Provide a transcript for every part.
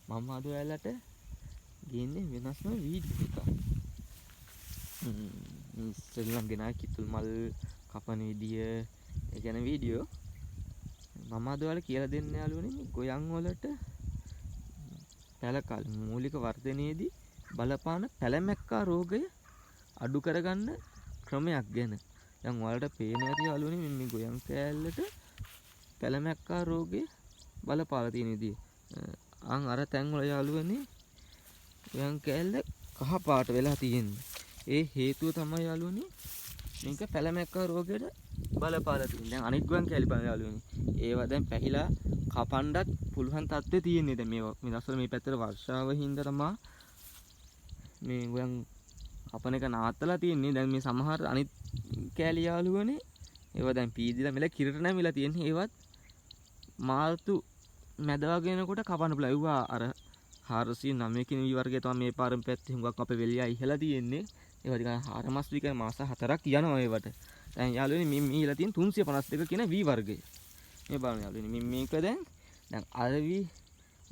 මම අද ඔයාලට ගේන්නේ වෙනස්ම වීඩියෝ එකක්. ශ්‍රී ලංකේනා කිතුල් මල් කපන විදිය ඒ ගැන වීඩියෝ. මම අද ඔයාලට කියලා දෙන්න යාළුවනේ මේ ගොයන් වලට පැලකල් මූලික වර්ධනයේදී බලපාන පැලමැක්කා රෝගය අඩු කරගන්න ක්‍රමයක් ගැන. දැන් ඔයාලට පේනවා ඇති යාළුවනේ මේ ගොයන් කෑල්ලට පැලමැක්කා රෝගය බලපාලා තියෙන විදිය. අර තැන් වල යාළුවනේ ගොයන් කෑල්ල කහ පාට වෙලා තියෙන්නේ. ඒ හේතුව තමයි යාළුවනේ මේක පැලමැක්කා රෝගයට බලපාලා තියෙන්නේ. දැන් අනිත් ගොයන් කෑලි බලන්න යාළුවනේ. ඒවා දැන් පැහිලා කපන්නත් පුළුවන් තත්ත්වේ තියෙන්නේ. දැන් මේ දවස්වල මේ පැත්තට වර්ෂාව හින්දා තමයි මේ ගොයන් කපන එක නවත්තලා තියෙන්නේ. දැන් මේ සමහර අනිත් කෑලි යාළුවනේ ඒවා දැන් පීදිලා මෙල කිරට නැමිලා තියෙන්නේ. ඒවත් මාර්තු මැද වගේ වෙනකොට කපන්න පුළුවන්. ඒවා අර 409 කින් වී වර්ගය තමයි මේ පාරම පැත්තේ හුඟක් අපේ වෙලියා ඉහලා තියෙන්නේ. ඒවා ටික 4 මාස විතර මාස 4ක් යනවා ඒවට. දැන් යාළුවනේ මේ ඉහලා තියෙන 352 කියන වී වර්ගය. මේ බලන්න යාළුවනේ මේක දැන් අර වී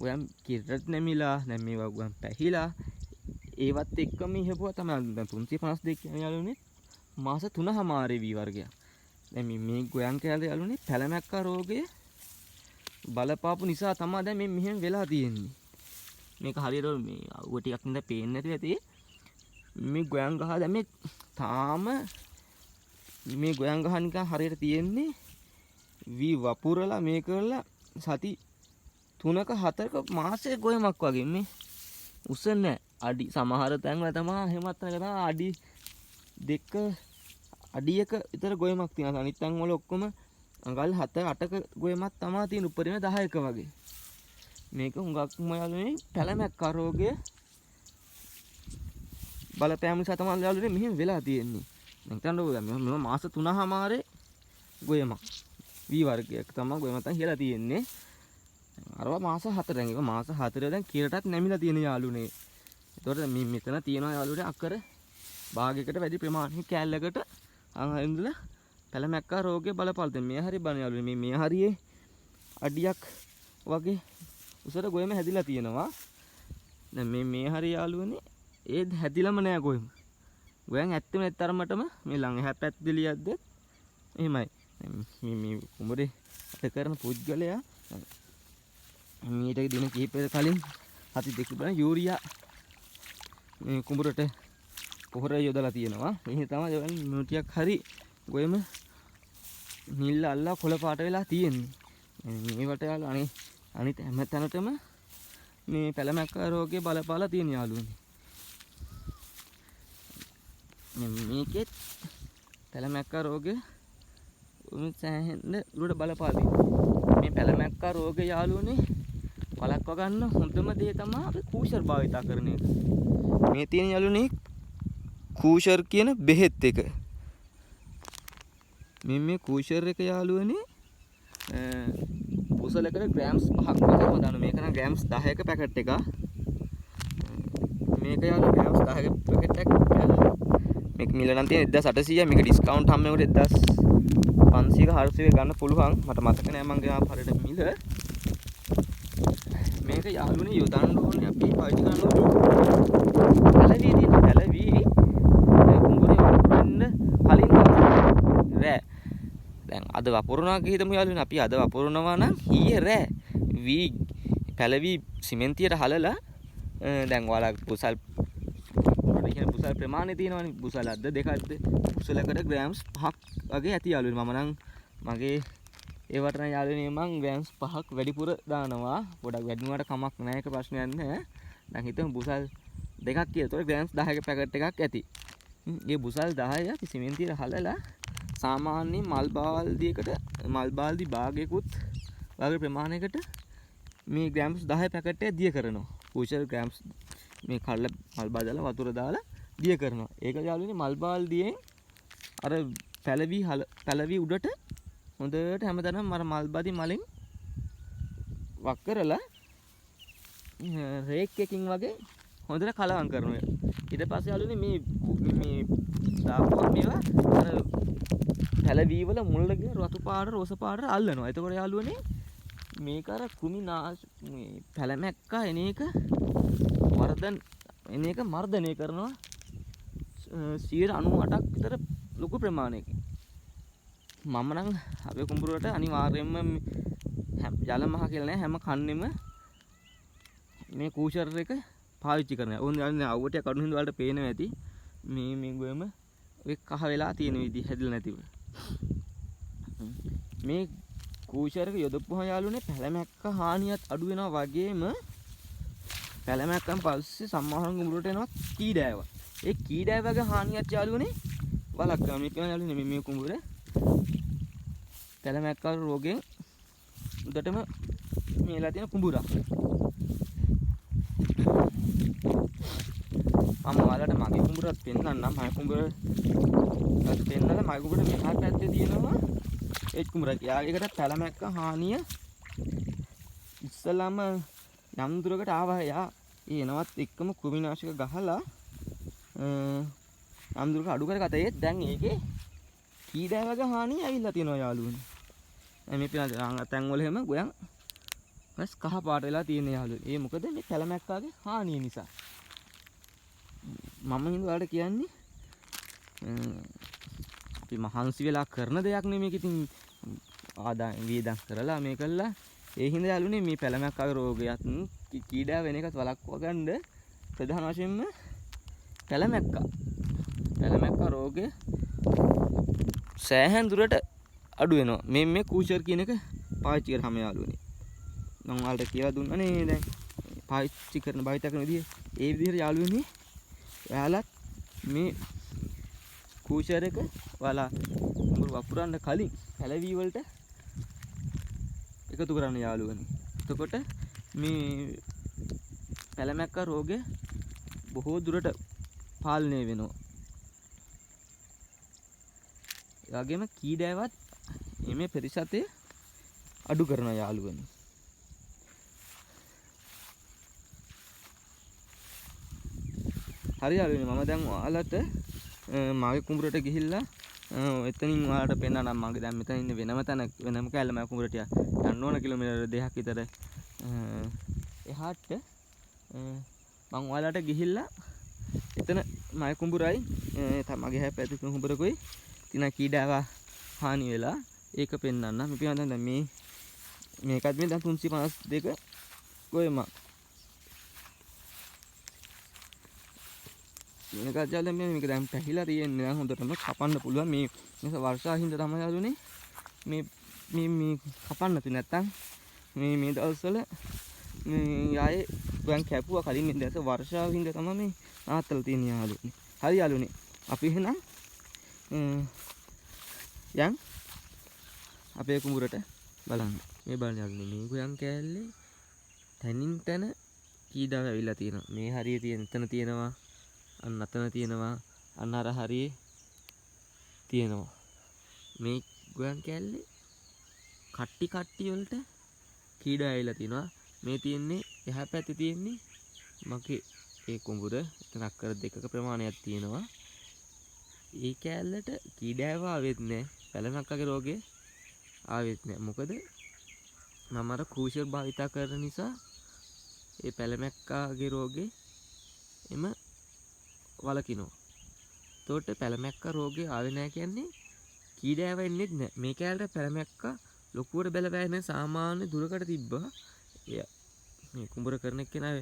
ගොයන් කිරට නැමිලා දැන් මේවා ගොයන් පැහිලා ඒවත් එක්කම ඉහපුවා තමයි දැන් 352 කියන්නේ යාළුවනේ මාස 3මාරේ වී වර්ගයක්. දැන් මේ ගොයන් කෑල්ල යාළුවනේ පැලමැක්කා රෝගය බලපාපු නිසා තමයි දැන් මේ මෙහෙම වෙලා තියෙන්නේ. මේක හරියට මේ අවුව ටිකක් නිකන් පේන්නේ නැති ඇති. මේ ගොයන් ගහ දැන් මේ තාම මේ ගොයන් ගහ නිකන් හරියට තියෙන්නේ වී වපුරලා මේ කරලා සති 3ක 4ක මාසෙක ගොයමක් වගේ මේ උස නැහැ. අඩි සමහර තැන් වල තමයි එහෙමත් තමයි අඩි 2 අඩියක විතර ගොයමක් තියෙනවා. අනිත් තැන් වල ඔක්කොම අඟල් 7 8ක ගොයමක් තමයි තියෙන උඩරිම 10ක වගේ. මේක හුඟක්ම යාළුවනේ පැලමැක්කා රෝගය බලපෑම නිසා තමයි යාළුවනේ මෙහෙම වෙලා තියෙන්නේ. දැන් හිතන්න ඕක මේ මාස 3මාරේ ගොයමක් වී වර්ගයක් තමයි ගොයම තමයි කියලා තියෙන්නේ. අරවා මාස 4 දැන් ඒක මාස 4 දැන් කිරටත් නැමිලා තියෙන යාළුවනේ. ඒතකොට මේ මෙතන තියෙනවා යාළුවනේ අක්කර භාගයකට වැඩි ප්‍රමාණයක් කෑල්ලකට අහඳුලා පැලමැක්කා රෝගය බලපාලා තියෙන. මේ හරිය බලන්න යාළුවනේ මේ හරියේ අඩියක් වගේ උසට ගොයම හැදිලා තියෙනවා. දැන් මේ හරිය යාළුවනේ ඒ හැදිලම නෑ ගොයම. ගොයන් ඇත්තම නැත්තරමටම මේ ළඟ එහා පැත්ත දෙලියක්ද එහෙමයි. මේ කුඹරේ අත කරන පුද්ගලයා මීට දින කිහිපයක කලින් හති දෙක බලන යූරියා මේ කුඹරට පොහොර යොදලා තියෙනවා. මේ තමයි මේ ටිකක් හරි ගොයම නිල්ල අල්ලා කොළ පාට වෙලා තියෙන්නේ. මේවට යාළුවා අනිත් හැම තැනටම මේ පැලමැක්කා රෝගය බලපාලා තියෙන යාළුවනේ. මේකෙත් පැලමැක්කා රෝගය සෑහෙන්න දුරට බලපාලා තියෙනවා. මේ පැලමැක්කා රෝගය යාළුවනේ වළක්ව ගන්න හොඳම දේ තමයි අපි කූෂර් භාවිතා කරන එක. මේ තියෙන යාළුවනේ කූෂර් කියන බෙහෙත් එක. මේ කූෂර් එක යාළුවනේ පුසලකට ග්‍රෑම්ස් 5ක් විතර හදාන. මේක නම් ග්‍රෑම්ස් 10ක පැකට් එකක්. මේක යාළුවා ග්‍රෑම්ස් 10ක පැකට් එකක්. මේක මිල නම් තියෙන 1800. මේක ඩිස්කවුන්ට් හැම එකකට 1500ක 400ක ගන්න පුළුවන්. මට මතක නෑ මං ගෙනාව හරියට මිල. මේක යාළුවනේ යොදන්න ඕනේ අපි පාවිච්චි කරන්න ඕනේ. පැලවි දින පැලවි කුඹුරේ වන්න කලින් රෑ. දැන් අද වපුරනවා කිහිතමු යාළුවනේ අපි අද වපුරනවා නම් ඊයේ රෑ වී පැලවි සිමෙන්තියට හලලා දැන් ඔයාලා පුසල් ප්‍රමාණය තියෙනවනේ. පුසල් අද්ද දෙකක්ද පුසලකට ග්‍රෑම්ස් 5ක් වගේ ඇති යාළුවනේ. මම නම් මගේ ඒවට නම් යාළුවනේ මං ග්‍රෑම්ස් 5ක් වැඩිපුර දානවා. පොඩක් වැඩි වුණාට කමක් නැහැ. ඒක ප්‍රශ්නයක් නැහැ. දැන් හිතමු පුසල් දෙකක් කියලා. ඒතකොට ග්‍රෑම්ස් 10ක පැකට් එකක් ඇති. මේ පුසල් 10 අපි සිමෙන්තියට හලලා සාමාන්‍ය මල් බාල්දි භාගයකුත් වගේ ප්‍රමාණයකට මේ ග්‍රෑම්ස් 10 පැකට් එක දිය කරනවා. කූෂර් ග්‍රෑම්ස් මේ කල්ල මල් බාල්දලා වතුර දාලා දිය කරනවා. ඒක යාළුවනේ මල් බාල්දියෙන් අර පැලවි උඩට හොඳට හැමදාම අර මල් බාදි මලින් වක් කරලා රේක් එකකින් වගේ හොඳට කලවම් කරනවා. ඊට පස්සේ යාළුවනේ මේ දාපුවා මේවා අර පැලවි වල මුල්ල ගිය රතු පාට රෝස පාට අල්ලනවා. එතකොට යාළුවනේ මේක අර කෘමි නාශ මේ පැලමැක්කා එන එක මර්ධනය කරනවා 98ක් විතර ලොකු ප්‍රමාණයකින්. මම නම් අපේ කුඹුරට අනිවාර්යයෙන්ම ජල මහ කියලා නෑ හැම කන්නෙම මේ කූෂර් එක පාවිච්චි කරනවා. ඕන් යන්නේ අවුවට කඩුන් හිඳ වලට පේනවා ඇති. මේ ගොයම ඔය කහ වෙලා තියෙන විදිහ හැදෙලා නැතිව. මේ කූෂර් එක යොදපුවා යාළුවනේ පැලමැක්ක හානියත් අඩු වෙනවා වගේම පැලමැක්කන් පස්සේ සම්මාහන කුඹුරට එනවා කීඩෑව. ඒ කීඩෑවගේ හානියත් යාළුවනේ වළක්වනවා. මේ කියන යාළුවනේ මේ කුඹුර පැලමැක්ක රෝගයෙන් උඩටම මේලා තියෙන කුඹුරක්. මම ඔයාලට මගේ කුඹුරත් පෙන්නන්නම්. මගේ කුඹුරත් පෙන්නලා මගේ කුඹුරට මෙහා පැත්තේ තියෙනවා ඒ කුඹුරක්. යාගේකට පැලමැක්ක හානිය ඉස්සලාම යම් දුරකට ආවා. යා එනවත් එක්කම කෘමිනාශක ගහලා යම් දුරකට අඩු කරගත්තා. ඒත් දැන් ඒකේ කීඩාවගේ හානිය ඇවිල්ලා තියෙනවා යාළුවනේ. මේ පිනා තැන් වල හැම ගොයන් බස් කහ පාට වෙලා තියෙන යාළුවනේ. ඒ මොකද මේ පැලමැක්කාගේ හානිය නිසා. මම හින්දා ඔයාලට කියන්නේ අපි මහන්සි වෙලා කරන දෙයක් නෙමෙයි. මේක ඉතින් ආදායම් වේදම් කරලා මේ කළා. ඒ හින්දා යාළුවනේ මේ පැලමැක්කාගේ රෝගයත් කීඩා වෙන එකත් වළක්වා ගන්න ප්‍රධාන වශයෙන්ම පැලමැක්කා රෝගය සෑහෙන දුරට අඩු වෙනවා. මේ කූෂර් කියන එක පාවිච්චි කරාම යාළුවනේ. මම ඔයාලට කියලා දුන්නානේ දැන් පාවිච්චි කරන භාවිත කරන විදිහ. ඒ විදිහට යාළුවනේ ඔයාලත් මේ කූෂර් එක ඔයාලා වපුරන්න කලින් පැලවී වලට එකතු කරන්න යාළුවනේ. එතකොට මේ පැලමැක්කා රෝගය බොහෝ දුරට පාලනය වෙනවා. ඒ වගේම කීඩෑවත් මේ ප්‍රතිශතය අඩු කරන යාළුවනේ. හරි යාළුවනේ මම දැන් ඔයාලට මගේ කුඹුරට ගිහිල්ලා එතනින් ඔයාලට පෙන්නන්නම්. මගේ දැන් මෙතන ඉන්න වෙනම තැන වෙනම කැලේ මගේ කුඹුරට යන්න ඕන කිලෝමීටර් 2ක් විතර එහාට මම ඔයාලට ගිහිල්ලා එතන මගේ කුඹුරයි මගේ හැපැති කුඹුරකුයි තින කීඩාව හානි වෙලා ඒක පෙන්නන්න. මේ පියන දැන් මේකත් මේ දැන් 352 ගොයම මේකත් ජල මේක දැන් පැහිලා තියෙන්නේ. දැන් හොඳටම කපන්න පුළුවන්. මේ වර්ෂා හින්දා තමයි යාළුවනේ මේ කපන්න තු නැත්තම් මේ දවස්වල මේ ආයේ ගන් කැපුවා කලින් මේ දැස වර්ෂාව හින්දා තමයි මේ ආතල් තියෙන යාළුවනේ. හරි යාළුවනේ අපි එහෙනම් යන් අපේ කුඹුරට බලන්න. මේ බලන්න යාළුවනේ මේ ගොයන් කෑල්ලේ තනින් තන කීඩාව ඇවිල්ලා තියෙනවා. මේ හරියේ තියෙන එතන තියෙනවා. අන්න අතන තියෙනවා. අන්න අර හරියේ තියෙනවා. මේ ගොයන් කෑල්ලේ කට්ටි වලට කීඩා ඇවිල්ලා තියෙනවා. මේ තියෙන්නේ එහා පැත්තේ තියෙන්නේ මගේ ඒ කුඹුර. එතන අක්කර දෙකක ප්‍රමාණයක් තියෙනවා. ඒ කෑල්ලට කීඩාව ආවෙත් නැහැ. පැලමැක්කාගේ රෝගේ ආවෙත් නැහැ. මොකද මම අර කූෂර් භාවිත කරන නිසා ඒ පැලමැක්කාගේ රෝගේ එම වලකිනවා. එතකොට පැලමැක්කා රෝගේ ආවේ නැහැ කියන්නේ කීඩාව එන්නේ නැහැ. මේ කෑල්ලට පැලමැක්කා ලොකුවට බැලපෑගෙන සාමාන්‍ය දුරකට තිබ්බා. මේ කුඹුර කරන එක්කෙනා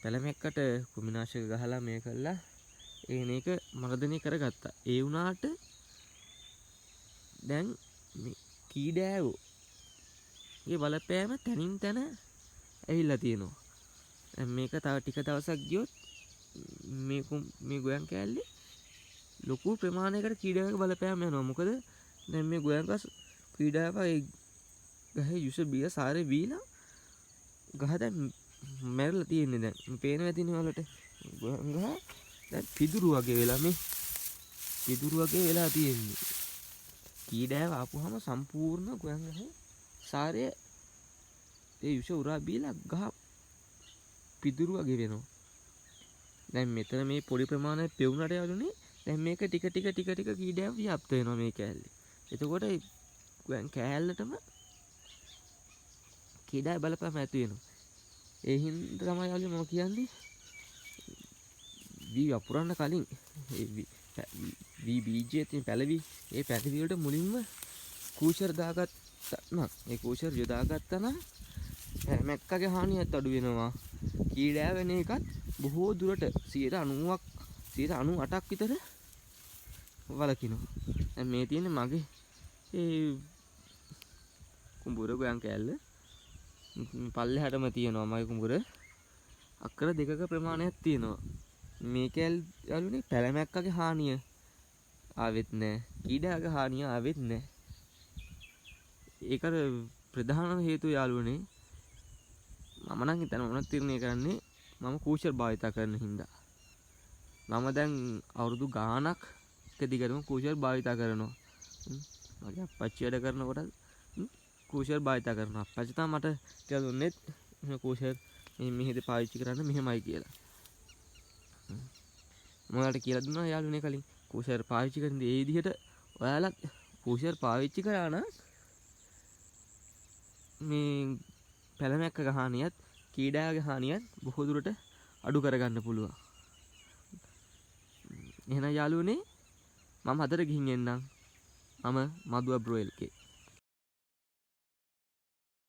පැලමැක්කට කුමිනාශක ගහලා මේ කළා ඒක මර්ධනය කරගත්තා. ඒ වුණාට දැන් මේ කීඩෑවෝගේ බලපෑම තනින් තන ඇවිල්ලා තියෙනවා. දැන් මේක තව ටික දවසක් ගියොත් මේ ගොයන් කෑල්ලේ ලොකු ප්‍රමාණයකට කීඩාවක බලපෑම යනවා. මොකද දැන් මේ ගොයන් ගස් කීඩාව ඒ ගහේ යුෂ බිය සාරේ බීලා ගහ දැන් මැරලා තියෙන්නේ. දැන් මේ පේනවා ඇතිනේ වලට ගහ දැන් පිදුරු වගේ වෙලා මේ පිදුරු වගේ වෙලා තියෙන්නේ. කීඩාව ආපුවාම සම්පූර්ණ ගොයන් ගහේ සාරය ඒ යුෂ උරා බීලා ගහ පිදුරු වගේ වෙනවා. දැන් මෙතන මේ පොඩි ප්‍රමාණයක් පෙවුනට යාළුනේ දැන් මේක ටික ටික කීඩාව ව්‍යාප්ත වෙනවා මේ කෑල්ලේ. එතකොට ගොයන් කෑල්ලටම කීඩාවේ බලපෑම ඇති වෙනවා. ඒ හින්දා තමයි යාළුවෝ මම කියන්නේ වී වපුරන්න කලින් වී බීජයේ තියෙන පැලවි ඒ පැලවි වලට මුලින්ම කූෂර් දාගත්තා නම් ඒ කූෂර් යොදාගත්තා නම් පැලමැක්කගේ හානියත් අඩු වෙනවා. කීඩෑ වෙන එකත් බොහෝ දුරට 90ක් 98ක් විතර වලකිනවා. දැන් මේ තියෙන මගේ ඒ කුඹුර ගොයන් කෑල්ල පල්ලෙහාටම තියෙනවා මගේ කුඹුර. අක්කර 2ක ප්‍රමාණයක් තියෙනවා. මේ කෑල්ල යාළුවනේ පැලමැක්කගේ හානිය ආවෙත් නැහැ. කීඩාගේ හානිය ආවෙත් නැහැ. ඒකට ප්‍රධානම හේතුව යාළුවනේ මම නම් හිතනවා මොනවද තීරණය කරන්නේ මම කූෂර් භාවිත කරන හින්දා. මම දැන් අවුරුදු ගාණක් එක දිගටම කූෂර් භාවිත කරනවා. මගේ අප්පච්චි වැඩ කරනකොට කූෂර් භාවිත කරනවා. අප්පච්චි තමයි මට කියලා දුන්නෙත් මේ කූෂර් මෙහෙද පාවිච්චි කරන්න මෙහෙමයි කියලා. මම ඔයාලට කියලා දුන්නා යාළුවනේ කලින් කූෂර් පාවිච්චි කරන දේ ඒ විදිහට ඔයාලත් කූෂර් පාවිච්චි කරා නම් මේ පැලමැක්කගේ හානියත් කීඩාගේ හානියත් බොහෝ දුරට අඩු කරගන්න පුළුවන්. එහෙනම් යාළුවනේ මම හදට ගිහින් එන්නම්. මම මදුව බ්‍රොයිල් එකේ